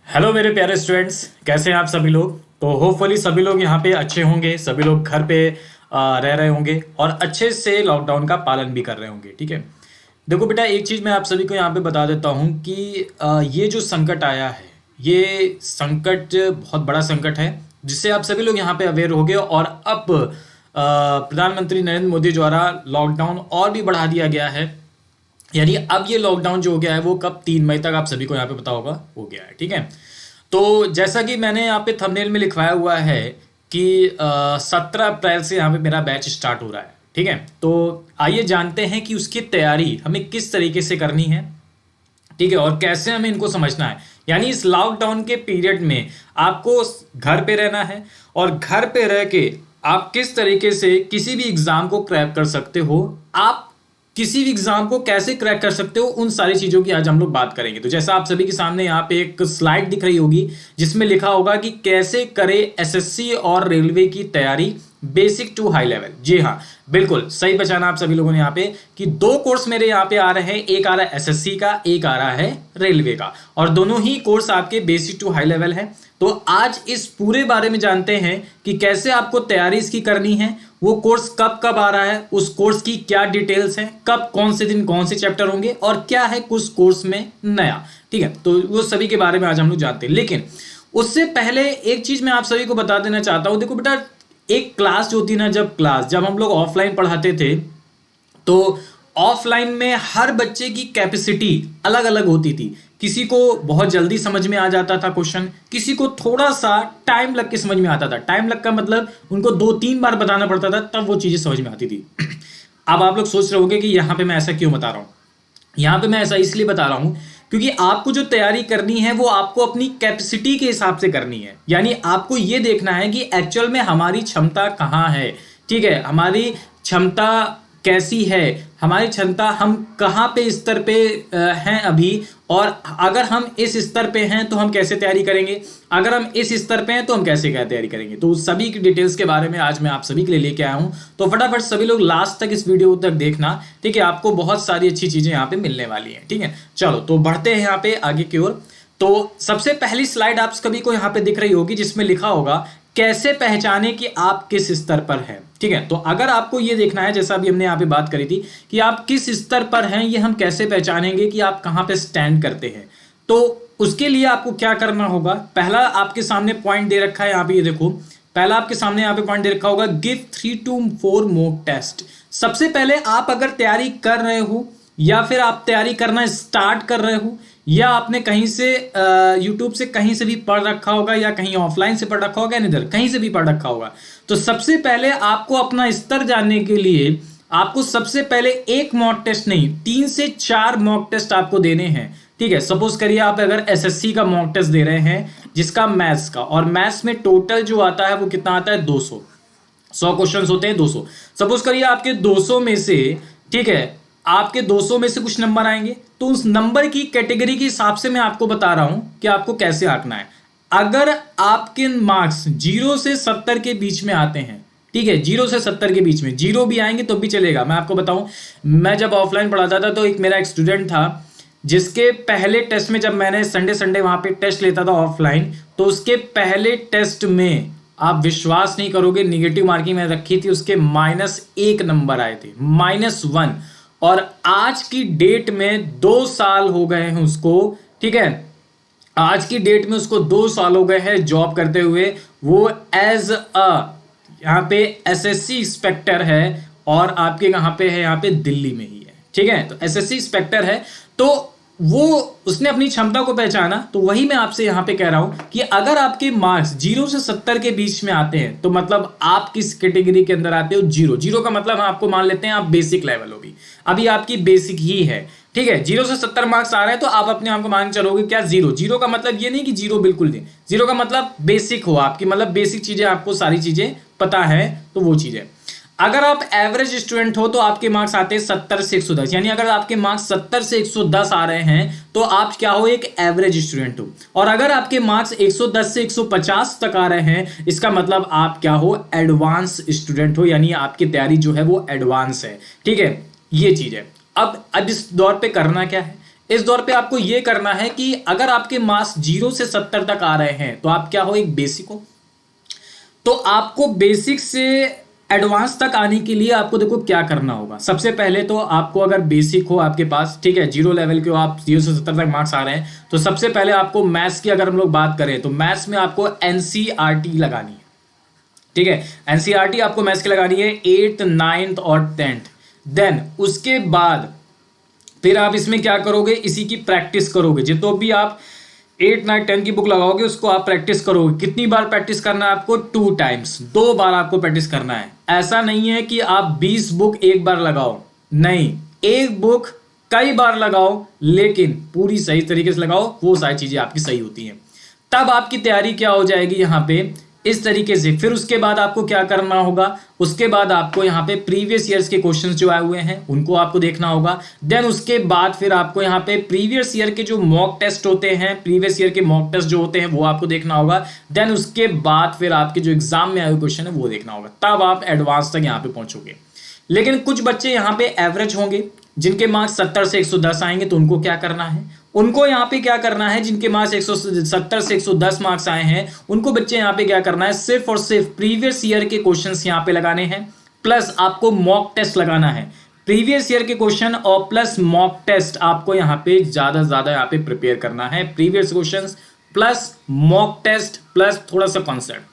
Hello मेरे प्यारे students, कैसे हैं आप सभी लोग। तो होपफुली सभी लोग यहाँ पे अच्छे होंगे, सभी लोग घर पे रह रहे होंगे और अच्छे से लॉकडाउन का पालन भी कर रहे होंगे। ठीक है। देखो बेटा, एक चीज़ मैं आप सभी को यहाँ पे बता देता हूँ कि ये जो संकट आया है, ये संकट बहुत बड़ा संकट है, जिससे आप सभी लोग यहाँ पे अवेयर होंगे। और अब प्रधानमंत्री नरेंद्र मोदी द्वारा लॉकडाउन और भी बढ़ा दिया गया है। यानी अब ये लॉकडाउन जो हो गया है वो कब 3 मई तक आप सभी को यहाँ पे पता होगा हो गया है। ठीक है। तो जैसा कि मैंने यहाँ पे थंबनेल में लिखवाया हुआ है कि 17 अप्रैल से यहाँ पे मेरा बैच स्टार्ट हो रहा है। ठीक है। तो आइए जानते हैं कि उसकी तैयारी हमें किस तरीके से करनी है। ठीक है। और कैसे हमें इनको समझना है। यानी इस लॉकडाउन के पीरियड में आपको घर पे रहना है और घर पे रह के आप किस तरीके से किसी भी एग्जाम को क्रैक कर सकते हो, आप किसी भी एग्जाम को कैसे क्रैक कर सकते हो, उन सारी चीजों की आज हम लोग बात करेंगे। तो जैसा आप सभी के सामने यहाँ पे एक स्लाइड दिख रही होगी जिसमें लिखा होगा कि कैसे करें एसएससी और रेलवे की तैयारी बेसिक टू हाई लेवल। जी हाँ, बिल्कुल सही पहचाना आप सभी लोगों ने यहाँ पे कि दो कोर्स मेरे यहाँ पे आ रहे हैं। एक आ रहा है एसएससी का, एक आ रहा है रेलवे का, और दोनों ही कोर्स आपके बेसिक टू हाई लेवल है। तो आज इस पूरे बारे में जानते हैं कि कैसे आपको तैयारी इसकी करनी है, वो कोर्स कब कब आ रहा है, उस कोर्स की क्या डिटेल्स हैं, कब कौन से दिन कौन से चैप्टर होंगे और क्या है कुछ कोर्स में नया। ठीक है। तो वो सभी के बारे में आज हम लोग जानते हैं। लेकिन उससे पहले एक चीज मैं आप सभी को बता देना चाहता हूं। देखो बेटा, एक क्लास जो होती है ना, जब हम लोग ऑफलाइन पढ़ाते थे तो ऑफलाइन में हर बच्चे की कैपेसिटी अलग अलग होती थी। किसी को बहुत जल्दी समझ में आ जाता था क्वेश्चन, किसी को थोड़ा सा टाइम लग के समझ में आता था। टाइम लग का मतलब उनको 2-3 बार बताना पड़ता था तब वो चीजें समझ में आती थी। अब आप लोग सोच रहे होंगे कि यहां पे मैं ऐसा क्यों बता रहा हूं। यहां पे मैं ऐसा इसलिए बता रहा हूं क्योंकि आपको जो तैयारी करनी है वो आपको अपनी कैपेसिटी के हिसाब से करनी है। यानी आपको ये देखना है कि एक्चुअल में हमारी क्षमता कहाँ है। ठीक है। हमारी क्षमता कैसी है, हमारी क्षमता हम कहाँ पे स्तर पे हैं अभी, और अगर हम इस स्तर पे हैं तो हम कैसे तैयारी करेंगे, अगर हम इस स्तर पे हैं तो हम कैसे क्या तैयारी करेंगे। तो उस सभी की डिटेल्स के बारे में आज मैं आप सभी के लिए लेके आया हूं। तो फटाफट सभी लोग लास्ट तक इस वीडियो तक देखना। ठीक है। आपको बहुत सारी अच्छी चीजें यहाँ पे मिलने वाली हैं। ठीक है। चलो तो बढ़ते हैं यहाँ पे आगे की ओर। तो सबसे पहली स्लाइड आप सभी को यहाँ पे दिख रही होगी जिसमें लिखा होगा कैसे पहचाने कि आप किस स्तर पर हैं। ठीक है। तो अगर आपको ये देखना है, जैसा अभी हमने यहाँ पे बात करी थी कि आप किस स्तर पर हैं, ये हम कैसे पहचानेंगे कि आप कहाँ पे स्टैंड करते हैं। तो उसके लिए आपको क्या करना होगा, पहला आपके सामने पॉइंट दे रखा है यहाँ पे, ये देखो पहला आपके सामने यहाँ पे पॉइंट दे रखा होगा, गिव 3 to 4 मॉक टेस्ट। सबसे पहले आप अगर तैयारी कर रहे हो या फिर आप तैयारी करना स्टार्ट कर रहे हो या आपने कहीं से यूट्यूब से कहीं से भी पढ़ रखा होगा या कहीं ऑफलाइन से पढ़ रखा होगा या इधर कहीं से भी पढ़ रखा होगा, तो सबसे पहले आपको अपना स्तर जानने के लिए आपको सबसे पहले एक मॉक टेस्ट नहीं 3 से 4 मॉक टेस्ट आपको देने हैं। ठीक है। सपोज करिए आप अगर एसएससी का मॉक टेस्ट दे रहे हैं जिसका मैथ्स का, और मैथ्स में टोटल जो आता है वो कितना आता है 200, 100 क्वेश्चन होते हैं 200। सपोज करिए आपके 200 में से, ठीक है, आपके 200 में से कुछ नंबर आएंगे, तो उस नंबर की कैटेगरी के हिसाब से मैं आपको बता रहा हूं कि आपको कैसे आंकना है। अगर आपके मार्क्स 0 से 70 के बीच में आते हैं, ठीक है, 0 से 70 के बीच में, 0 भी आएंगे तो भी चलेगा। मैं आपको बताऊं, मैं जब ऑफलाइन पढ़ाता था तो एक मेरा एक स्टूडेंट था जिसके पहले टेस्ट में, जब मैंने संडे संडे वहां पे टेस्ट लेता था ऑफलाइन, तो उसके पहले टेस्ट में आप विश्वास नहीं करोगे, निगेटिव मार्किंग मैंने रखी थी, उसके -1 नंबर आए थे, -1। और आज की डेट में 2 साल हो गए हैं उसको। ठीक है। आज की डेट में उसको 2 साल हो गए हैं जॉब करते हुए। वो एज अ यहाँ पे एसएससी इंस्पेक्टर है और आपके यहाँ पे है, यहाँ पे दिल्ली में ही है। ठीक है। तो एसएससी इंस्पेक्टर है, तो वो उसने अपनी क्षमता को पहचाना। तो वही मैं आपसे यहाँ पे कह रहा हूं कि अगर आपके मार्क्स 0 से 70 के बीच में आते हैं तो मतलब आप किस कैटेगरी के अंदर आते हो, 0 का मतलब हम आपको मान लेते हैं आप बेसिक लेवल हो, अभी आपकी बेसिक ही है। ठीक है। 0 से 70 मार्क्स आ रहे हैं तो आप अपने आप को मान चलोगे क्या 0 का मतलब ये नहीं कि 0 बिल्कुल नहीं, 0 का मतलब बेसिक हो आपकी, मतलब बेसिक चीजें आपको सारी चीजें पता है, तो वो चीजें। अगर आप एवरेज स्टूडेंट हो तो आपके मार्क्स आते हैं 70 से 110, यानी अगर आपके मार्क्स 70 से 110 आ रहे हैं तो आप क्या हो, एक एवरेज स्टूडेंट हो। और अगर आपके मार्क्स 110 से 150 तक आ रहे हैं, इसका मतलब आप क्या हो, एडवांस स्टूडेंट हो, यानी आपकी तैयारी जो है वो एडवांस है। ठीक है। ये चीज है। अब इस दौर पे करना क्या है, इस दौर पे आपको ये करना है कि अगर आपके मार्क्स 0 से 70 तक आ रहे हैं तो आप क्या हो, एक बेसिक हो। तो आपको बेसिक से एडवांस तक आने के लिए आपको देखो क्या करना होगा। सबसे पहले तो आपको अगर बेसिक हो आपके पास, ठीक है, 0 लेवल के हो आप, 0 से 70 तक मार्क्स आ रहे हैं, तो सबसे पहले आपको मैथ्स की अगर हम लोग बात करें तो मैथ्स में आपको एनसीईआरटी लगानी है। ठीक है, एनसीईआरटी आपको मैथ्स की लगानी है 8th 9th और 10th। देन उसके बाद फिर आप इसमें क्या करोगे, इसी की प्रैक्टिस करोगे। जितो भी आप 8 9 10 की बुक लगाओगे उसको आप प्रैक्टिस करोगे। कितनी बार प्रैक्टिस करना है आपको, 2 टाइम्स, 2 बार आपको प्रैक्टिस करना है। ऐसा नहीं है कि आप 20 बुक एक बार लगाओ, नहीं, एक बुक कई बार लगाओ लेकिन पूरी सही तरीके से लगाओ, वो सारी चीजें आपकी सही होती हैं। तब आपकी तैयारी क्या हो जाएगी यहाँ पे इस तरीके से। फिर उसके बाद आपको क्या करना होगा, उसके बाद आपको यहाँ पे प्रीवियस ईयर्स के क्वेश्चंस जो आए हुए हैं उनको आपको देखना होगा। देन उसके बाद फिर आपको यहाँ पे प्रीवियस ईयर के जो मॉक टेस्ट होते हैं, प्रीवियस ईयर के मॉक टेस्ट जो होते हैं वो आपको देखना होगा। देन उसके बाद फिर आपके जो एग्जाम में आए हुए क्वेश्चन है वो देखना होगा, तब आप एडवांस तक यहाँ पे पहुंचोगे। लेकिन कुछ बच्चे यहाँ पे एवरेज होंगे जिनके मार्क्स 70 से 110 आएंगे, तो उनको क्या करना है, उनको यहाँ पे क्या करना है, जिनके मार्क्स 170 से 110 मार्क्स आए हैं उनको बच्चे यहाँ पे क्या करना है, सिर्फ और सिर्फ प्रीवियस ईयर के क्वेश्चंस यहाँ पे लगाने हैं, प्लस आपको मॉक टेस्ट लगाना है। प्रीवियस ईयर के क्वेश्चन और प्लस मॉक टेस्ट आपको यहाँ पे ज्यादा ज्यादा यहाँ पे प्रिपेयर करना है। Previous questions plus mock test plus थोड़ा सा कॉन्सेप्ट।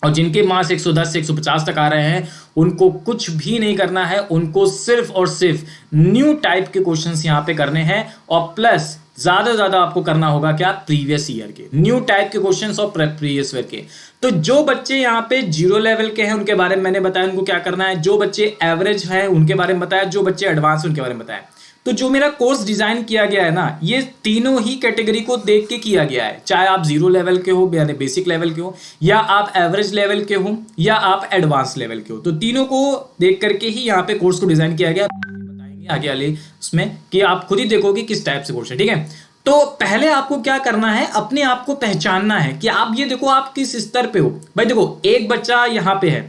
और जिनके मार्क्स 110 से 150 तक आ रहे हैं उनको कुछ भी नहीं करना है, उनको सिर्फ और सिर्फ न्यू टाइप के क्वेश्चंस यहाँ पे करने हैं और प्लस ज्यादा ज्यादा आपको करना होगा क्या, प्रीवियस ईयर के न्यू टाइप के क्वेश्चंस और प्रीवियस ईयर के। तो जो बच्चे यहाँ पे 0 लेवल के हैं उनके बारे में मैंने बताया उनको क्या करना है, जो बच्चे एवरेज हैं उनके बारे में बताया, जो बच्चे एडवांस उनके बारे में बताया। तो जो मेरा कोर्स डिजाइन किया गया है ना, ये तीनों ही कैटेगरी को देख के किया गया है, चाहे आप 0 लेवल के हो यानी बेसिक लेवल के हो, या आप एवरेज लेवल के हो, या आप एडवांस लेवल के हो। तो तीनों को देख करके ही यहाँ पे कोर्स को डिजाइन किया गया। बताएंगे आगे वाले उसमें कि आप खुद ही देखोगे किस टाइप से कोर्स है। ठीक है, तो पहले आपको क्या करना है, अपने आप को पहचानना है कि आप ये देखो आप किस स्तर पे हो। भाई देखो, एक बच्चा यहाँ पे है,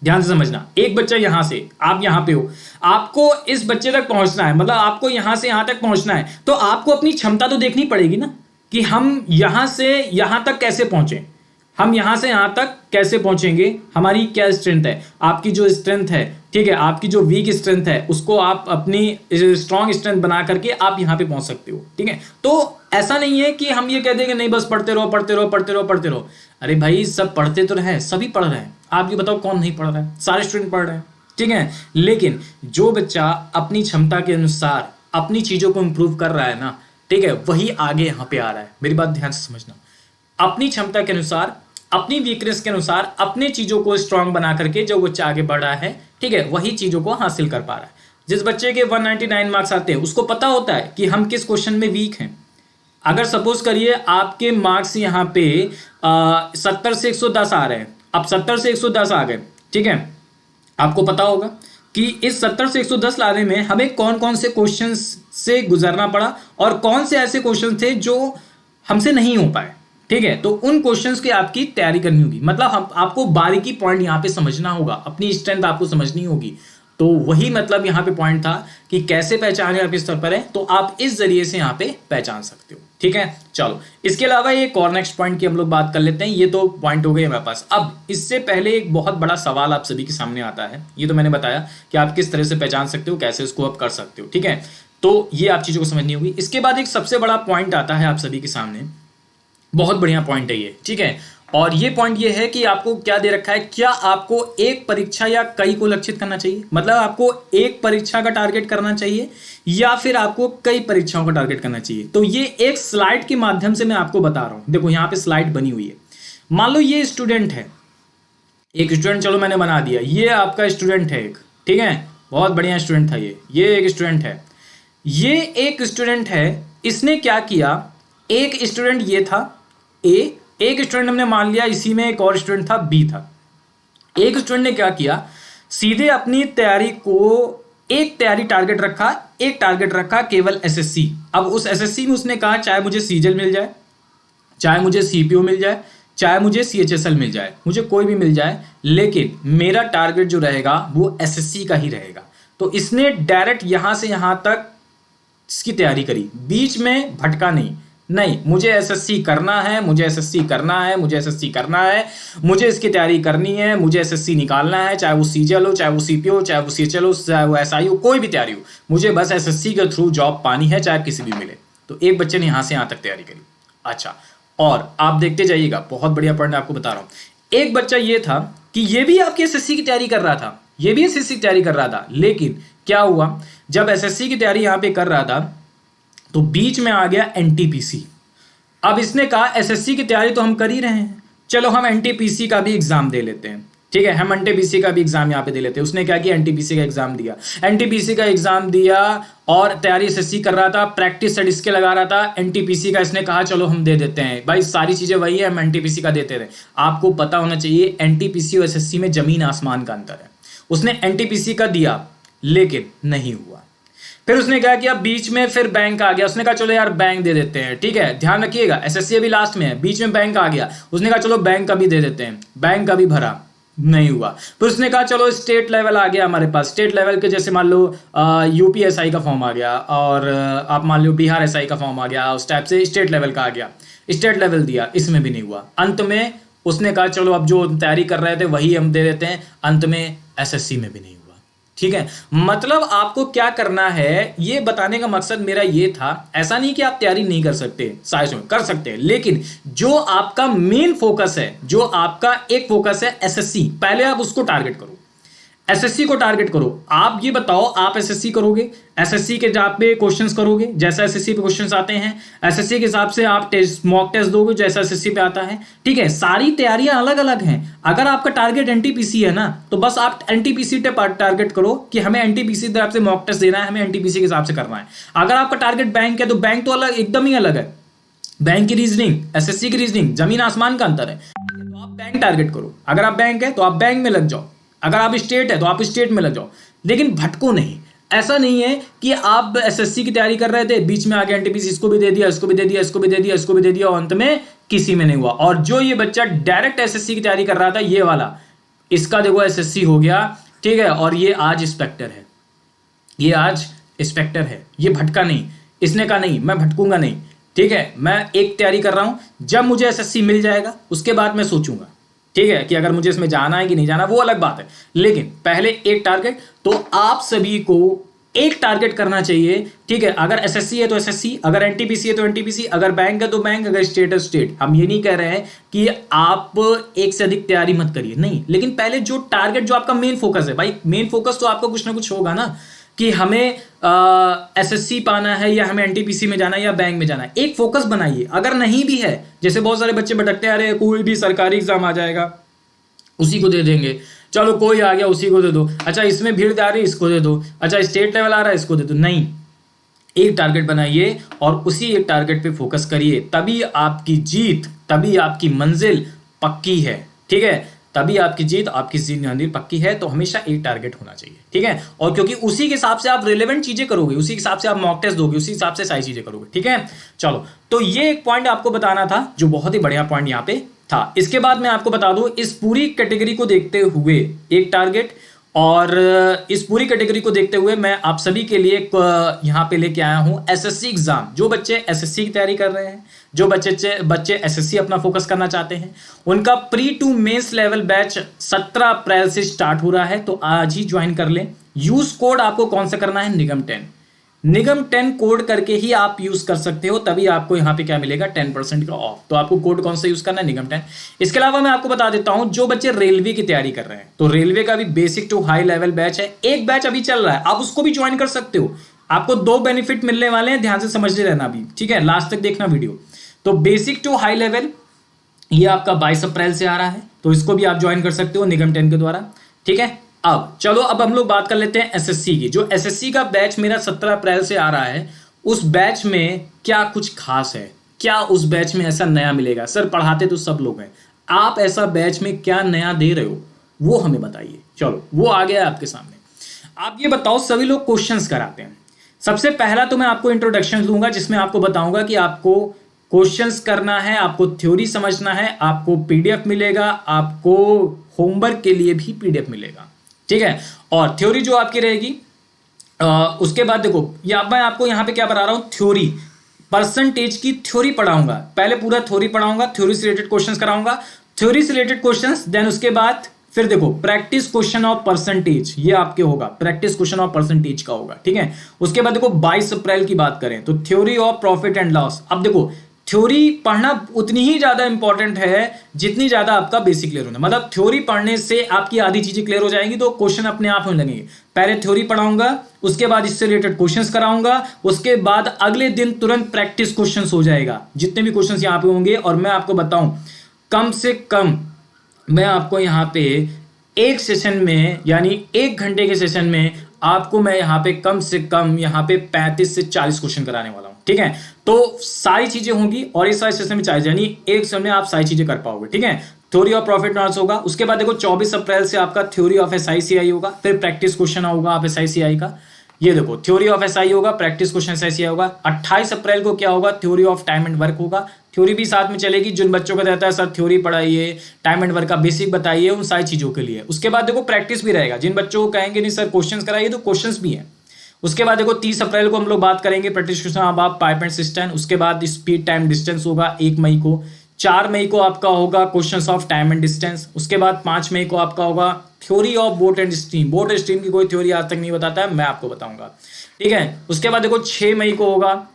ध्यान से समझना, एक बच्चा यहां से, आप यहां पे हो, आपको इस बच्चे तक पहुंचना है, मतलब आपको यहां से यहां तक पहुंचना है, तो आपको अपनी क्षमता तो देखनी पड़ेगी ना कि हम यहां से यहां तक कैसे पहुंचे, हम यहां से यहां तक कैसे पहुंचेंगे, हमारी क्या स्ट्रेंथ है, आपकी जो स्ट्रेंथ है, ठीक है, आपकी जो वीक स्ट्रेंथ है उसको आप अपनी स्ट्रॉन्ग स्ट्रेंथ बना करके आप यहां पे पहुंच सकते हो। ठीक है, तो ऐसा नहीं है कि हम ये कह देंगे नहीं बस पढ़ते रहो पढ़ते रहो पढ़ते रहो पढ़ते रहो। अरे भाई सब पढ़ते तो रहे, सभी पढ़ रहे हैं, आप ये बताओ कौन नहीं पढ़ रहा है, सारे स्टूडेंट पढ़ रहे हैं। ठीक है, लेकिन जो बच्चा अपनी क्षमता के अनुसार अपनी चीजों को इंप्रूव कर रहा है ना, ठीक है, वही आगे यहाँ पे आ रहा है। मेरी बात ध्यान से समझना, अपनी क्षमता के अनुसार, अपनी वीकनेस के अनुसार, अपने चीजों को स्ट्रांग बना करके जो बच्चा आगे बढ़ रहा है, ठीक है, वही चीजों को हासिल कर पा रहा है। जिस बच्चे के 199 मार्क्स आते हैं उसको पता होता है कि हम किस क्वेश्चन में वीक हैं। अगर सपोज करिए आपके मार्क्स यहाँ पे 70 से 110 आ रहे हैं, अब 70 से 110 आ गए, ठीक है, आपको पता होगा कि इस 70 से 110 लाने में हमें कौन कौन से क्वेश्चंस से गुजरना पड़ा और कौन से ऐसे क्वेश्चन थे जो हमसे नहीं हो पाए। ठीक है, तो उन क्वेश्चंस की आपकी तैयारी करनी होगी, मतलब आपको बारीकी पॉइंट यहाँ पे समझना होगा, अपनी स्ट्रेंथ आपको समझनी होगी। तो वही मतलब यहाँ पे पॉइंट था कि कैसे पहचाने आप किस स्तर पर है, तो आप इस जरिए से यहाँ पे पहचान सकते हो। ठीक है, चलो इसके अलावा एक और नेक्स्ट पॉइंट की हम लोग बात कर लेते हैं। ये तो पॉइंट हो गए हमारे पास। अब इससे पहले एक बहुत बड़ा सवाल आप सभी के सामने आता है, ये तो मैंने बताया कि आप किस तरह से पहचान सकते हो, कैसे इसको आप कर सकते हो। ठीक है, तो ये आप चीजों को समझनी होगी। इसके बाद एक सबसे बड़ा पॉइंट आता है आप सभी के सामने, बहुत बढ़िया पॉइंट है ये। ठीक है, और ये पॉइंट ये है कि आपको क्या दे रखा है, क्या आपको एक परीक्षा या कई को लक्षित करना चाहिए, मतलब आपको एक परीक्षा का टारगेट करना चाहिए या फिर आपको कई परीक्षाओं का टारगेट करना चाहिए। तो ये एक स्लाइड के माध्यम से मैं आपको बता रहा हूं। देखो यहाँ पे स्लाइड बनी हुई है, मान लो ये स्टूडेंट है, एक स्टूडेंट, चलो मैंने बना दिया, ये आपका स्टूडेंट है एक, ठीक है, बहुत बढ़िया स्टूडेंट था ये एक स्टूडेंट है, ये एक स्टूडेंट है, इसने क्या किया, एक स्टूडेंट ये था ए, एक स्टूडेंट हमने मान लिया इसी में एक और स्टूडेंट था बी था। एक स्टूडेंट ने क्या किया, सीधे अपनी तैयारी को एक तैयारी टारगेट रखा, एक टारगेट रखा केवल एसएससी। अब उस एसएससी में उसने कहा चाहे मुझे सीजल मिल जाए, चाहे मुझे सीपीओ मिल जाए, चाहे मुझे सीएचएसएल मिल जाए, मुझे कोई भी मिल जाए, लेकिन मेरा टारगेट जो रहेगा वो एसएससी का ही रहेगा। तो इसने डायरेक्ट यहां से यहां तक इसकी तैयारी करी, बीच में भटका नहीं, नहीं मुझे एसएससी करना है, मुझे एसएससी करना है, मुझे एसएससी करना है, मुझे इसकी तैयारी करनी है, मुझे एसएससी निकालना है, चाहे वो सीजीएल हो, चाहे वो सीपीओ हो, चाहे वो सीएचएल हो, चाहे वो एसआई हो, कोई भी तैयारी हो, मुझे बस एसएससी के थ्रू जॉब पानी है, चाहे किसी भी मिले। तो एक बच्चे ने यहां से यहां तक तैयारी करी। अच्छा, और आप देखते जाइएगा, बहुत बढ़िया पॉइंट आपको बता रहा हूं। एक बच्चा ये था कि ये भी आपकी एसएससी की तैयारी कर रहा था, ये भी एसएससी की तैयारी कर रहा था, लेकिन क्या हुआ, जब एसएससी की तैयारी यहां पे कर रहा था तो बीच में आ गया एनटीपीसी। अब इसने कहा एसएससी की तैयारी तो हम कर ही रहे हैं, चलो हम एनटीपीसी का भी एग्जाम दे लेते हैं, ठीक है, हम एनटीपीसी का भी एग्जाम यहाँ पे दे लेते हैं। उसने क्या किया, एनटीपीसी का एग्जाम दिया, एनटीपीसी का एग्जाम दिया और तैयारी एसएससी कर रहा था, प्रैक्टिस सेट इसके लगा रहा था। एनटीपीसी का इसने कहा चलो हम दे देते हैं, भाई सारी चीजें वही है, हम एनटीपीसी का देते रहे। आपको पता होना चाहिए एनटीपीसी और एसएससी में जमीन आसमान का अंतर है। उसने एनटीपीसी का दिया लेकिन नहीं हुआ, फिर उसने क्या किया, बीच में फिर बैंक आ गया, उसने कहा चलो यार बैंक दे देते हैं, ठीक है, ध्यान रखिएगा एसएससी अभी लास्ट में है, बीच में बैंक आ गया, उसने कहा चलो बैंक का भी दे देते हैं, बैंक का भी भरा, नहीं हुआ। फिर उसने कहा चलो स्टेट लेवल आ गया हमारे पास, स्टेट लेवल के जैसे मान लो यूपी एसआई का फॉर्म आ गया, और आप मान लो बिहार एसआई का फॉर्म आ गया, उस टाइप से स्टेट लेवल का आ गया, स्टेट लेवल दिया, इसमें भी नहीं हुआ। अंत में उसने कहा चलो अब जो तैयारी कर रहे थे वही हम दे देते हैं, अंत में एसएससी में भी नहीं हुआ। ठीक है, मतलब आपको क्या करना है ये बताने का मकसद मेरा ये था। ऐसा नहीं कि आप तैयारी नहीं कर सकते, साइंस में कर सकते हैं, लेकिन जो आपका मेन फोकस है, जो आपका एक फोकस है एसएससी, पहले आप उसको टारगेट करो, एसएससी को टारगेट करो। आप ये बताओ, आप एसएससी करोगे, एसएससी के जहाँ पे क्वेश्चंस करोगे जैसा एसएससी पे क्वेश्चंस आते हैं, एसएससी के हिसाब से आप टेस्ट मॉक टेस्ट दोगे जैसा एसएससी पे आता है, ठीक है, सारी तैयारियां अलग अलग हैं। अगर आपका टारगेट एनटीपीसी है ना, तो बस आप एनटीपीसी टारगेट करो कि हमें एनटीपीसी की तरफ से मॉक टेस्ट देना है, हमें एनटीपीसी के हिसाब से करना है। अगर आपका टारगेट बैंक है तो बैंक तो अलग, एकदम ही अलग है। बैंक की रीजनिंग, एसएससी की रीजनिंग, जमीन आसमान का अंतर है। तो आप बैंक टारगेट करो, अगर आप बैंक है तो आप बैंक में लग जाओ, अगर आप स्टेट है तो आप स्टेट में लग जाओ, लेकिन भटको नहीं। ऐसा नहीं है कि आप एसएससी की तैयारी कर रहे थे, बीच में आगे एनटीपीसी, इसको भी दे दिया, इसको भी दे दिया, इसको भी दे दिया, इसको भी दे दिया, और अंत में किसी में नहीं हुआ। और जो ये बच्चा डायरेक्ट एसएससी की तैयारी कर रहा था, ये वाला, इसका देखो एसएससी हो गया, ठीक है, और ये आज इंस्पेक्टर है, ये आज इंस्पेक्टर है, ये भटका नहीं। इसने कहा नहीं मैं भटकूंगा नहीं, ठीक है, मैं एक तैयारी कर रहा हूं, जब मुझे एसएससी मिल जाएगा उसके बाद मैं सोचूंगा, ठीक है, कि अगर मुझे इसमें जाना है कि नहीं जाना, वो अलग बात है, लेकिन पहले एक टारगेट। तो आप सभी को एक टारगेट करना चाहिए, ठीक है। अगर एसएससी है तो एसएससी, अगर एनटीपीसी है तो एनटीपीसी, अगर बैंक है तो बैंक, अगर स्टेट है स्टेट। हम ये नहीं कह रहे हैं कि आप एक से अधिक तैयारी मत करिए, नहीं, लेकिन पहले जो टारगेट, जो आपका मेन फोकस है, भाई मेन फोकस तो आपका कुछ ना कुछ होगा ना, कि हमें एसएससी पाना है या हमें एनटीपीसी में जाना है या बैंक में जाना है। एक फोकस बनाइए। अगर नहीं भी है, जैसे बहुत सारे बच्चे भटकते हैं, अरे कोई भी सरकारी एग्जाम आ जाएगा उसी को दे देंगे, चलो कोई आ गया उसी को दे दो, अच्छा इसमें भीड़ आ रही इसको दे दो, अच्छा स्टेट लेवल आ रहा है इसको दे दो। नहीं, एक टारगेट बनाइए और उसी एक टारगेट पे फोकस करिए, तभी आपकी जीत, तभी आपकी मंजिल पक्की है, ठीक है, तभी आपकी जीत, आपकी मंजिल पक्की है। तो हमेशा एक टारगेट होना चाहिए, ठीक है, और क्योंकि उसी के हिसाब से आप रिलेवेंट चीजें करोगे, उसी के हिसाब से आप मॉक टेस्ट दोगे, उसी हिसाब से सारी चीजें करोगे, ठीक है। चलो, तो ये एक पॉइंट आपको बताना था, जो बहुत ही बढ़िया पॉइंट यहाँ पे था। इसके बाद मैं आपको बता दूं, इस पूरी कैटेगरी को देखते हुए एक टारगेट, और इस पूरी कैटेगरी को देखते हुए मैं आप सभी के लिए यहाँ पे लेके आया हूँ एसएससी एग्जाम। जो बच्चे एसएससी की तैयारी कर रहे हैं, जो बच्चे एसएससी अपना फोकस करना चाहते हैं, उनका pre to mains level batch 17 अप्रैल से स्टार्ट हो रहा है, तो आज ही ज्वाइन कर लें। यूज कोड आपको कौन सा करना है, निगम 10, निगम 10 कोड करके ही आप यूज कर सकते हो, तभी आपको यहाँ पे क्या मिलेगा, 10% का ऑफ। तो आपको कोड कौन सा यूज करना है, निगम 10। इसके अलावा मैं आपको बता देता हूं, जो बच्चे रेलवे की तैयारी कर रहे हैं, तो रेलवे का भी basic to high level batch है, एक बैच अभी चल रहा है, आप उसको भी ज्वाइन कर सकते हो। आपको 2 बेनिफिट मिलने वाले हैं, ध्यान से समझते रहना अभी, ठीक है, लास्ट तक देखना वीडियो। तो बेसिक टू हाई लेवल ये आपका 22 अप्रैल से आ रहा है, तो इसको भी आप ज्वाइन कर सकते हो निगम 10 के द्वारा, ठीक है। अब चलो, अब हम लोग बात कर लेते हैं एसएससी की। जो एसएससी का बैच मेरा 17 अप्रैल से आ रहा है, उस बैच में क्या कुछ खास है, क्या उस बैच में ऐसा नया मिलेगा? सर पढ़ाते तो सब लोग हैं, आप ऐसा बैच में क्या नया दे रहे हो वो हमें बताइए। चलो, वो आ गया आपके सामने। आप ये बताओ, सभी लोग क्वेश्चंस कराते हैं। सबसे पहला तो मैं आपको इंट्रोडक्शन दूंगा, जिसमें आपको बताऊंगा कि आपको क्वेश्चंस करना है, आपको थ्योरी समझना है, आपको पीडीएफ मिलेगा, आपको होमवर्क के लिए भी पीडीएफ मिलेगा, ठीक है। और थ्योरी जो आपकी रहेगी, उसके बाद देखो या मैं आपको यहाँ पे क्या बता रहा हूँ, थ्योरी, परसेंटेज की थ्योरी पढ़ाऊंगा। पहले पूरा थ्योरी पढ़ाऊंगा, थ्योरी से रिलेटेड क्वेश्चंस कराऊंगा, थ्योरी से रिलेटेड क्वेश्चंस, देन उसके बाद फिर देखो प्रैक्टिस क्वेश्चन ऑफ परसेंटेज, ये आपके होगा, प्रैक्टिस क्वेश्चन ऑफ परसेंटेज का होगा, ठीक है। उसके बाद देखो 22 अप्रैल की बात करें तो theory of profit and loss. अब देखो थ्योरी पढ़ना उतनी ही ज्यादा इंपॉर्टेंट है जितनी ज्यादा आपका बेसिक क्लियर होना, मतलब थ्योरी पढ़ने से आपकी आधी चीजें क्लियर हो जाएंगी तो क्वेश्चन अपने आप होने लगेंगे। पहले थ्योरी पढ़ाऊंगा, उसके बाद इससे रिलेटेड क्वेश्चंस कराऊंगा, उसके बाद अगले दिन तुरंत प्रैक्टिस क्वेश्चंस हो जाएगा, जितने भी क्वेश्चंस यहाँ पे होंगे। और मैं आपको बताऊं, कम से कम मैं आपको यहाँ पे एक सेशन में, यानी 1 घंटे के सेशन में आपको मैं यहाँ पे कम से कम यहाँ पे 35 से 40 क्वेश्चन कराने वाला हूँ, ठीक है। तो सारी चीजें होंगी और इस सारे सेशन में चाहिए, यानी एक सेशन में आप सारी चीजें कर पाओगे, ठीक है। थ्योरी ऑफ प्रॉफिट लॉस होगा, उसके बाद देखो 24 अप्रैल से आपका थ्योरी ऑफ SICI होगा, फिर प्रैक्टिस क्वेश्चन होगा आप SICI का। ये देखो थ्योरी ऑफ SI होगा, प्रैक्टिस क्वेश्चन SICI होगा। 28 अप्रैल को क्या होगा, theory of time and work होगा, थ्योरी भी साथ में चलेगी। जिन बच्चों को रहता है सर थ्योरी पढ़ाइए, टाइम एंड वर्क का बेसिक बताइए, उन सारी चीजों के लिए। उसके बाद देखो प्रैक्टिस भी रहेगा, जिन बच्चों को कहेंगे नहीं सर क्वेश्चंस कराइए तो क्वेश्चंस भी है। उसके बाद देखो 30 अप्रैल को हम लोग बात करेंगे प्रैक्टिस क्वेश्चन अब पाइप एंड सिस्टम। उसके बाद स्पीड टाइम डिस्टेंस होगा 1 मई को। 4 मई को आपका होगा questions of time and distance. उसके बाद 5 मई को आपका होगा theory of boat and stream. Boat and stream की कोई थ्योरी आज तक नहीं बताता है, मैं आपको बताऊंगा, ठीक है। उसके बाद देखो 6 मई को होगा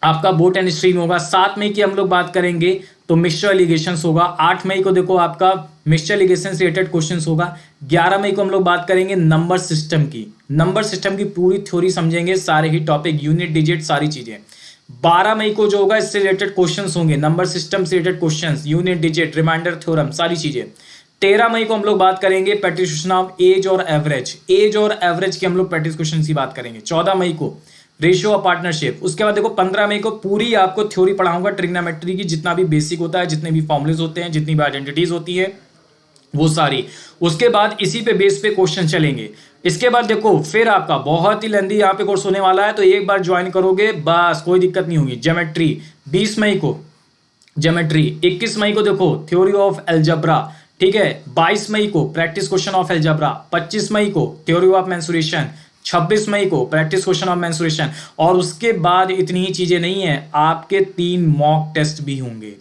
आपका बोट एंड स्ट्रीम होगा। 7 मई की हम लोग बात करेंगे तो मिक्सचर इरिगेशंस होगा। 8 मई को देखो आपका मिक्सचर इरिगेशन से रिलेटेड क्वेश्चंस होगा। 11 मई को हम लोग बात करेंगे नंबर सिस्टम की, नंबर सिस्टम की पूरी थ्योरी समझेंगे, सारे ही टॉपिक, यूनिट, डिजिट, सारी चीजें। 12 मई को जो होगा इससे रिलेटेड क्वेश्चंस होंगे, नंबर सिस्टम से related questions, unit, digit, remainder, theorem, सारी चीजें। 13 मई को हम लोग बात करेंगे प्रैक्टिस क्वेश्चन ऑफ एज और एवरेज, एज और एवरेज की हम लोग प्रैक्टिस क्वेश्चन की बात करेंगे। 14 मई को रेशियो ऑफ पार्टनरशिप। उसके बाद देखो 15 मई को पूरी आपको थ्योरी पढ़ाऊंगा ट्रिग्नोमेट्री की, जितना भी बेसिक होता है, जितने भी फॉर्मुलेस होते हैं, जितनी भी आइडेंटिटीज होती है, वो सारी। उसके बाद इसी पे बेस पे क्वेश्चन चलेंगे। इसके बाद देखो फिर आपका बहुत ही लेंदी यहाँ पे कोर्स होने वाला है, तो एक बार ज्वाइन करोगे बस कोई दिक्कत नहीं होगी। ज्योमेट्री 20 मई को ज्योमेट्री। 21 मई को देखो थ्योरी ऑफ एल्जेब्रा, ठीक है। 22 मई को प्रैक्टिस क्वेश्चन ऑफ एल्जेब्रा। 25 मई को थ्योरी ऑफ मेंसुरेशन। 26 मई को प्रैक्टिस क्वेश्चन ऑफ मेंसुरेशन। और उसके बाद इतनी ही चीजें नहीं है, आपके 3 मॉक टेस्ट भी होंगे।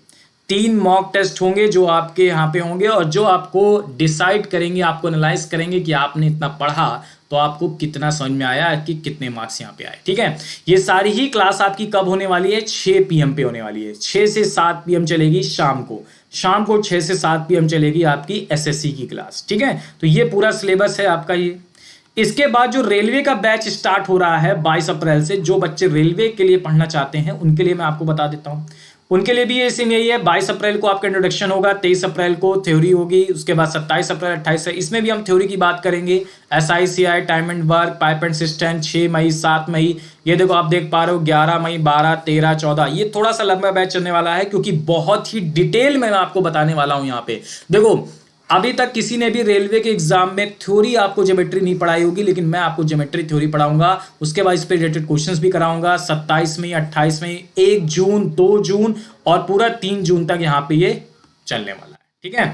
3 मॉक टेस्ट होंगे जो आपके यहाँ पे होंगे और जो आपको डिसाइड करेंगे, आपको एनालाइज करेंगे कि आपने इतना पढ़ा तो आपको कितना समझ में आया, कि कितने मार्क्स यहाँ पे आए, ठीक है। ये सारी ही क्लास आपकी कब होने वाली है, 6 PM पे होने वाली है। 6 से 7 PM चलेगी शाम को, शाम को 6 से 7 PM चलेगी आपकी SSC की क्लास, ठीक है। तो ये पूरा सिलेबस है आपका ये। इसके बाद जो रेलवे का बैच स्टार्ट हो रहा है 22 अप्रैल से, जो बच्चे रेलवे के लिए पढ़ना चाहते हैं उनके लिए मैं आपको बता देता हूं, उनके लिए भी ये सेम यही है। 22 अप्रैल को आपका इंट्रोडक्शन होगा, 23 अप्रैल को थ्योरी होगी, उसके बाद 27 अप्रैल 28 है, इसमें भी हम थ्योरी की बात करेंगे। SICI, time and work, pipe and system. 6 मई 7 मई ये देखो आप देख पा रहे हो, 11 मई 12 13 14। ये थोड़ा सा लंबा बैच चलने वाला है क्योंकि बहुत ही डिटेल में मैं आपको बताने वाला हूं यहाँ पे। देखो अभी तक किसी ने भी रेलवे के एग्जाम में थ्योरी आपको ज्योमेट्री नहीं पढ़ाई होगी, लेकिन मैं आपको ज्योमेट्री थ्योरी पढ़ाऊंगा। उसके बाद इस पे रिलेटेड क्वेश्चंस भी कराऊंगा। 27 मई 28 मई 1 जून 2 जून और पूरा 3 जून तक यहाँ पे ये चलने वाला है, ठीक है।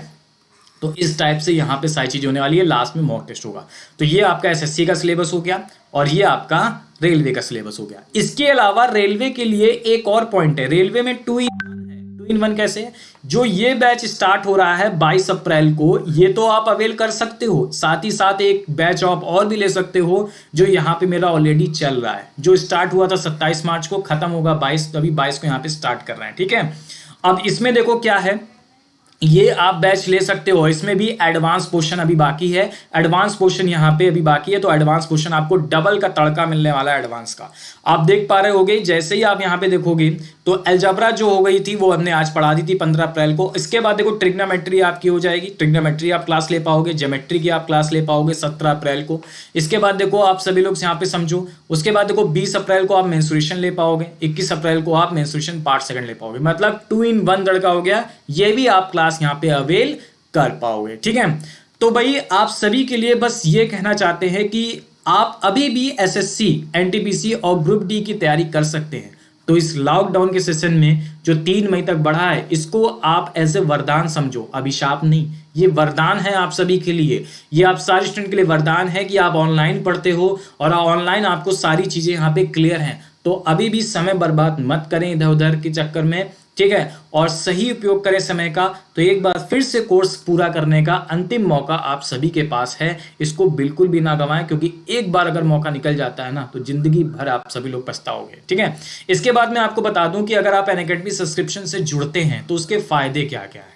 तो इस टाइप से यहाँ पे सारी चीजें होने वाली है। लास्ट में मॉक टेस्ट होगा। तो ये आपका SSC का सिलेबस हो गया और ये आपका रेलवे का सिलेबस हो गया। इसके अलावा रेलवे के लिए एक और पॉइंट है, रेलवे में 2-in-1 कैसे है, जो ये बैच स्टार्ट हो रहा है 22 अप्रैल को, ये तो आप अवेल कर सकते हो। साथ ही साथ एक बैच आप और भी ले सकते हो जो यहाँ पे मेरा ऑलरेडी चल रहा है, जो स्टार्ट हुआ था 27 मार्च को, खत्म होगा 22, अभी 22 को यहाँ पे स्टार्ट कर रहे हैं, ठीक है। अब इसमें देखो क्या है, ये आप बैच ले सकते हो। इसमें भी एडवांस पोर्शन अभी बाकी है, एडवांस पोर्शन यहाँ पे अभी बाकी है। तो एडवांस पोर्शन आपको डबल का तड़का मिलने वाला है एडवांस का। आप देख पा रहे होगे, जैसे ही आप यहाँ पे देखोगे तो अलजेब्रा जो हो गई थी वो हमने आज पढ़ा दी थी 15 अप्रैल को। इसके बाद देखो ट्रिग्नोमेट्री आपकी हो जाएगी, ट्रिग्नोमेट्री आप क्लास ले पाओगे, ज्योमेट्री की आप क्लास ले पाओगे 17 अप्रैल को। इसके बाद देखो आप सभी लोग यहाँ पे समझो, उसके बाद देखो 20 अप्रैल को आप मेंस्ट्रुएशन ले पाओगे, 21 अप्रैल को आप मेंस्ट्रुएशन पार्ट सेकंड ले पाओगे। मतलब 2-in-1 लड़का हो गया, ये भी आप क्लास यहाँ पे अवेल कर पाओगे, ठीक है। तो भाई आप सभी के लिए बस ये कहना चाहते हैं कि आप अभी भी SSC, NTPC और ग्रुप डी की तैयारी कर सकते हैं। तो इस लॉकडाउन के सेशन में जो 3 मई तक बढ़ा है, इसको आप एज ए वरदान समझो, अभिशाप नहीं। ये वरदान है आप सभी के लिए, ये आप सारे स्टूडेंट के लिए वरदान है कि आप ऑनलाइन पढ़ते हो और ऑनलाइन आपको सारी चीजें यहाँ पे क्लियर हैं। तो अभी भी समय बर्बाद मत करें इधर उधर के चक्कर में, ठीक है, और सही उपयोग करें समय का। तो एक बार फिर से कोर्स पूरा करने का अंतिम मौका आप सभी के पास है, इसको बिल्कुल भी ना गंवाएं, क्योंकि एक बार अगर मौका निकल जाता है ना तो जिंदगी भर आप सभी लोग पछताओगे, ठीक है। इसके बाद मैं आपको बता दूं कि अगर आप अनअकैडमी सब्सक्रिप्शन से जुड़ते हैं तो उसके फायदे क्या क्या है।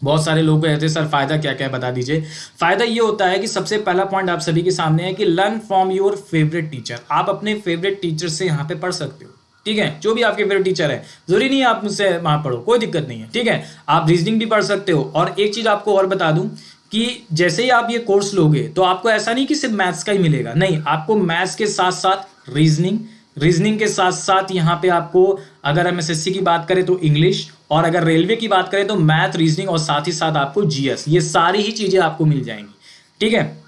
बहुत सारे लोग कहते हैं सर फायदा क्या क्या है बता दीजिए। फायदा ये होता है कि सबसे पहला पॉइंट आप सभी के सामने है कि learn from your favourite teacher. आप अपने फेवरेट टीचर से यहाँ पे पढ़ सकते हो, ठीक है, जो भी आपके फेवरेट टीचर है, जरूरी नहीं है आप मुझसे वहां पढ़ो, कोई दिक्कत नहीं है, ठीक है। आप रीजनिंग भी पढ़ सकते हो। और एक चीज आपको और बता दूं कि जैसे ही आप ये कोर्स लोगे तो आपको ऐसा नहीं कि सिर्फ मैथ्स का ही मिलेगा, नहीं, आपको मैथ्स के साथ साथ रीजनिंग के साथ साथ यहाँ पे आपको, अगर हम एसएससी की बात करें तो इंग्लिश, और अगर रेलवे की बात करें तो मैथ, रीजनिंग, और साथ ही साथ आपको जीएस, ये सारी ही चीजें आपको मिल जाएंगी, ठीक है।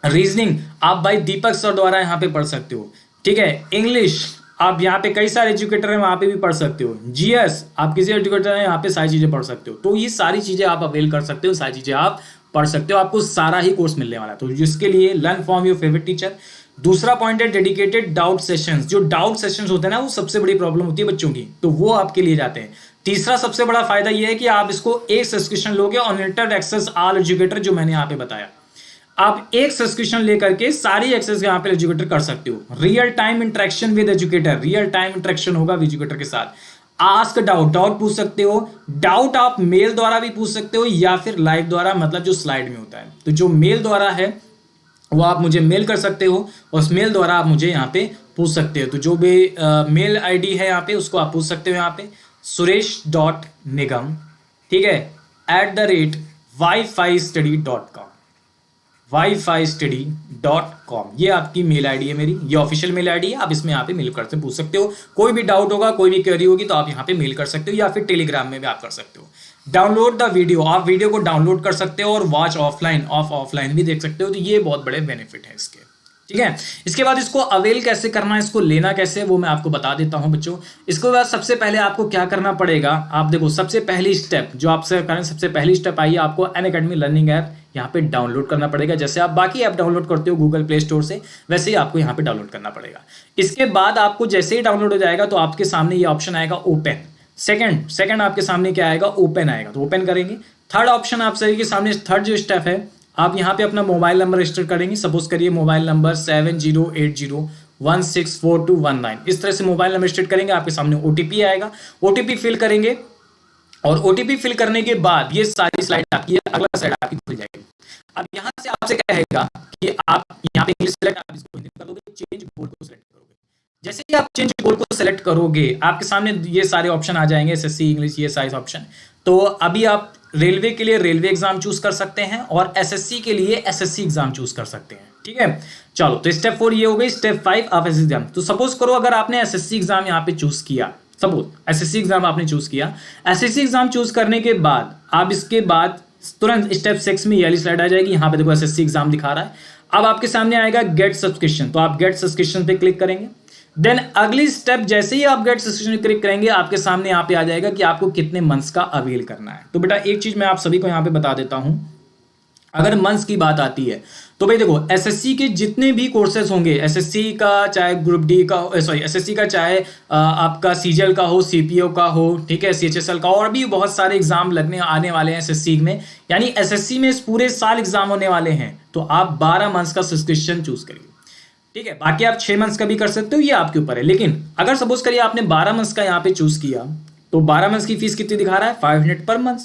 रीजनिंग आप भाई दीपक सर द्वारा यहाँ पे पढ़ सकते हो, ठीक है। इंग्लिश आप यहाँ पे कई सारे एजुकेटर हैं वहां पे भी पढ़ सकते हो। जीएस आप किसी एजुकेटर हैं यहाँ पे सारी चीजें पढ़ सकते हो। तो ये सारी चीजें आप अवेल कर सकते हो, सारी चीजें आप पढ़ सकते हो, आपको सारा ही कोर्स मिलने वाला है। तो जिसके लिए learn from your favourite teacher. दूसरा पॉइंट है डेडिकेटेड डाउट सेशंस। जो डाउट सेशंस होते हैं ना, वो सबसे बड़ी प्रॉब्लम होती है बच्चों की, तो वो आपके लिए जाते हैं। तीसरा सबसे बड़ा फायदा ये है कि आप इसको एक सब्सक्रिप्शन लोगे और अनलिमिटेड एक्सेस ऑल एजुकेटर, जो मैंने यहाँ पे बताया, आप एक सब्सक्रिप्शन लेकर के सारी एक्सेस यहाँ पे एजुकेटर कर सकते हो। Real time interaction with educator, real time interaction होगा एजुकेटर के साथ। आस्क डाउट पूछ सकते हो। डाउट आप मेल द्वारा भी पूछ सकते हो या फिर लाइव द्वारा, मतलब जो स्लाइड में होता है। तो जो मेल द्वारा है वो आप मुझे मेल कर सकते हो, और उस मेल द्वारा आप मुझे यहाँ पे पूछ सकते हो। तो जो भी मेल आईडी है यहाँ पे उसको आप पूछ सकते हो यहाँ पे suresh.nigam, ठीक है, @wifistudy.com, wifistudy.com, ये आपकी मेल आईडी है मेरी, ये ऑफिशियल मेल आईडी है। आप इसमें यहाँ पे मेल करके पूछ सकते हो। कोई भी डाउट होगा, कोई भी क्वेरी होगी तो आप यहाँ पे मेल कर सकते हो, या फिर टेलीग्राम में भी आप कर सकते हो। डाउनलोड द वीडियो, आप वीडियो को डाउनलोड कर सकते हो और वॉच ऑफलाइन भी देख सकते हो। तो ये बहुत बड़े बेनिफिट है इसके, ठीक है। इसके बाद इसको अवेल कैसे करना है, इसको लेना कैसे, वो मैं आपको बता देता हूं बच्चों। इसके बाद सबसे पहले आपको क्या करना पड़ेगा, आप देखो, सबसे पहली स्टेप जो आपसे करें, सबसे पहली स्टेप आई, आपको अनअकैडमी लर्निंग ऐप यहाँ पे डाउनलोड करना पड़ेगा। जैसे आप बाकी ऐप डाउनलोड करते हो गूगल प्ले स्टोर से, वैसे ही आपको यहाँ पे डाउनलोड करना पड़ेगा। इसके बाद आपको जैसे ही डाउनलोड हो जाएगा तो आपके सामने ये ऑप्शन आएगा ओपन। सेकंड आपके सामने क्या आएगा, ओपन आएगा, तो ओपन करेंगे। थर्ड ऑप्शन आप सभी के सामने, थर्ड जो स्टेप है, आप यहाँ पे अपना मोबाइल नंबर रजिस्टर करेंगे। सपोज करिए मोबाइल नंबर 7080164219, इस तरह से मोबाइल नंबर रजिस्टर करेंगे। आपके सामने ओटीपी आएगा, ओटीपी फिल करेंगे, और ओटीपी फिल करने के बाद ये सारी स्लाइड आपकी, अगला स्लाइड आपकी खुल जाएगी। अब यहाँ से आपसे कहेगा कि आप यहाँ पे इंग्लिश सेलेक्ट, आप इसको हिंदी कर दोगे, चेंज गोल को सेलेक्ट करोगे। जैसे ही आप चेंज गोल को सेलेक्ट करोगे आपके सामने ये सारे ऑप्शन आ जाएंगे, एसएससी इंग्लिश, ये सारे ऑप्शन। तो अभी आप रेलवे के लिए रेलवे एग्जाम चूज कर सकते हैं और एसएससी के लिए एसएससी एग्जाम चूज कर सकते हैं, ठीक है। चलो, तो स्टेप 4 ये हो गई। स्टेप 5 आप एसएससी एग्जाम। तो सपोज करो अगर आपने एसएससी एग्जाम यहाँ पे चूज किया, सपोज एसएससी एग्जाम आपने चूज किया। एसएससी एग्जाम चूज करने के बाद आप इसके बाद तुरंत स्टेप 6 में ये वाली स्लाइड आ जाएगी। यहाँ पे देखो एसएससी एग्जाम दिखा रहा है। अब आपके सामने आएगा गेट सब्सक्रिप्शन, तो आप गेट सब्सक्रिप्शन पे क्लिक करेंगे। देन अगली स्टेप, जैसे ही आप गेट सब्सक्रिप्शन क्लिक करेंगे आपके सामने यहाँ पे आ जाएगा कि आपको कितने मंथ्स का अवेल करना है। तो बेटा एक चीज मैं आप सभी को यहाँ पे बता देता हूं, अगर मंथ्स की बात आती है तो भाई देखो, एसएससी के जितने भी कोर्सेज होंगे, एसएससी का चाहे ग्रुप डी का, सॉरी एसएससी का चाहे आपका सीजीएल का हो, सीपीओ का हो, ठीक है, सीएचएसएल का, और भी बहुत सारे एग्जाम लगने आने वाले हैं एसएससी में। यानी एसएससी में इस पूरे साल एग्जाम होने वाले हैं। तो आप 12 मंथ्स का सब्सक्रिप्शन चूज करिए, ठीक है। बाकी आप 6 मंथ्स का भी कर सकते हो, ये आपके ऊपर है। लेकिन अगर सपोज करिए आपने 12 मंथ्स का यहाँ पे चूज किया, तो 12 मंथ्स की फीस कितनी दिखा रहा है, 500 पर मंथ।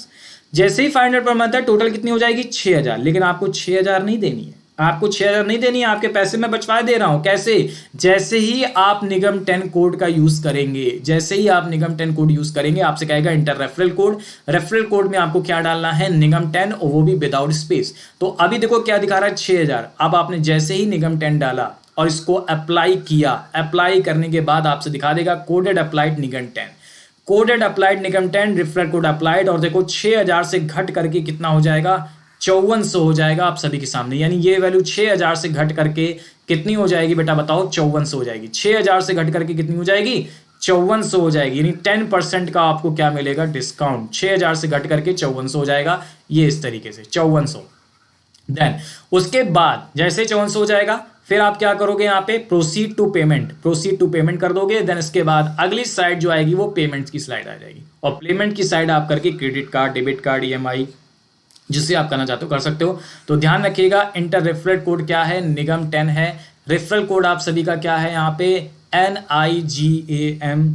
जैसे ही 500 पर मंथ है, टोटल कितनी हो जाएगी, 6000। लेकिन आपको 6000 नहीं देनी है, आपको 6000 नहीं देनी है, आपके पैसे मैं बचवाए दे रहा हूं। कैसे? जैसे ही आप निगम 10 कोड का यूज करेंगे, जैसे ही आप निगम 10 कोड यूज करेंगे, आपसे कहेगा inter referral code. Referral code में आपको क्या डालना है, निगम 10, और वो भी विदाउट स्पेस। तो अभी देखो क्या दिखा रहा है, 6000। अब आपने जैसे ही निगम 10 डाला और इसको अप्लाई किया, अप्लाई करने के बाद आपसे दिखा देगा कोडेड अप्लाइड निगम 10, कोडेड अप्लाइड निगम 10, रेफरल कोड अप्लाइड। और देखो 6000 से घट करके कितना हो जाएगा, 5400 हो जाएगा आप सभी के सामने। यानी ये वैल्यू 6000 से घट करके कितनी हो जाएगी बेटा, बताओ, 5400 हो जाएगी। 6000 से घट करके कितनी हो जाएगी, 5400 हो जाएगी, यानी 10% का आपको क्या मिलेगा, डिस्काउंट। 6000 से घट करके 5400 हो जाएगा, ये इस तरीके से 5400। देन उसके बाद जैसे 5400 हो जाएगा, फिर आप क्या करोगे, यहाँ पे proceed to payment, proceed to payment कर दोगे। देन इसके बाद अगली स्लाइड जो आएगी वो पेमेंट की स्लाइड आ जाएगी, और पेमेंट की साइड आप करके credit card, debit card, EMI जिससे आप करना चाहते हो कर सकते हो। तो ध्यान रखिएगा, इंटर रेफरल कोड क्या है, निगम 10 है। रेफरल कोड आप सभी का क्या है, यहाँ पे NIGAM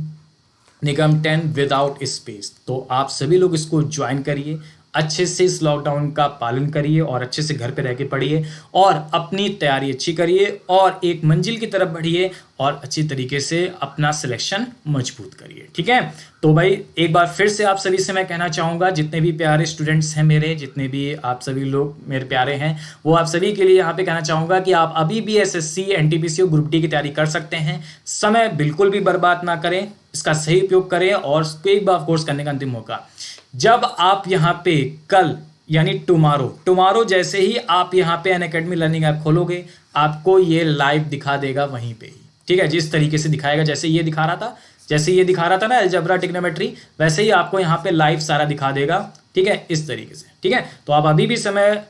निगम 10 विदाउट स्पेस। तो आप सभी लोग इसको ज्वाइन करिए, अच्छे से इस लॉकडाउन का पालन करिए और अच्छे से घर पे रह के पढ़िए और अपनी तैयारी अच्छी करिए और एक मंजिल की तरफ बढ़िए और अच्छी तरीके से अपना सिलेक्शन मजबूत करिए, ठीक है। तो भाई एक बार फिर से आप सभी से मैं कहना चाहूँगा, जितने भी प्यारे स्टूडेंट्स हैं मेरे, जितने भी आप सभी लोग मेरे प्यारे हैं, वो आप सभी के लिए यहाँ पे कहना चाहूँगा कि आप अभी भी SSC, NTPC और ग्रुप D की तैयारी कर सकते हैं। समय बिल्कुल भी बर्बाद ना करें, इसका सही उपयोग करें और एक बार कोर्स करने का अंतिम मौका जब आप यहाँ पे कल यानी टुमारो जैसे ही आप यहाँ पे अनअकैडमी लर्निंग ऐप खोलोगे, आपको ये लाइव दिखा देगा वहीं पे ही, ठीक है। जिस तरीके से दिखाएगा, जैसे ये दिखा रहा था ना अलजेब्रा, ट्रिग्नोमेट्री, वैसे ही आपको यहाँ पे लाइव सारा दिखा देगा, ठीक है, इस तरीके से, ठीक है। तो आप अभी भी समय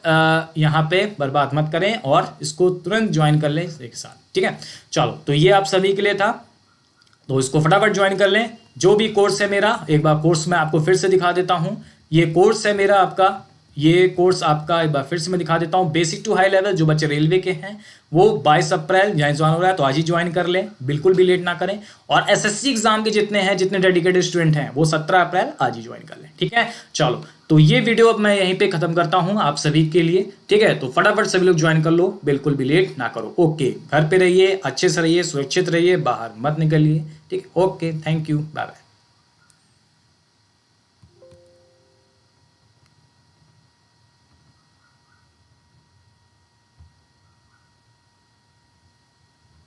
यहाँ पे बर्बाद मत करें और इसको तुरंत ज्वाइन कर लें एक साथ, ठीक है। चलो, तो ये आप सभी के लिए था, तो इसको फटाफट ज्वाइन कर लें। जो भी कोर्स है मेरा, एक बार कोर्स मैं आपको फिर से दिखा देता हूं। ये कोर्स है मेरा आपका, ये कोर्स आपका एक बार फिर से मैं दिखा देता हूं। बेसिक टू हाई लेवल, जो बच्चे रेलवे के हैं वो 22 अप्रैल यहाँ ज्वाइन हो रहा है, तो आज ही ज्वाइन कर लें, बिल्कुल भी लेट ना करें। और SSC एग्जाम के जितने हैं, जितने डेडिकेटेड स्टूडेंट हैं, वो 17 अप्रैल आज ही ज्वाइन कर लें, ठीक है। चलो, तो ये वीडियो अब मैं यहीं पे खत्म करता हूं आप सभी के लिए, ठीक है। तो फटाफट सभी लोग ज्वाइन कर लो, बिल्कुल भी लेट ना करो। ओके, घर पे रहिए, अच्छे से रहिए, सुरक्षित रहिए, बाहर मत निकलिए, ठीक है। Okay, thank you, bye bye.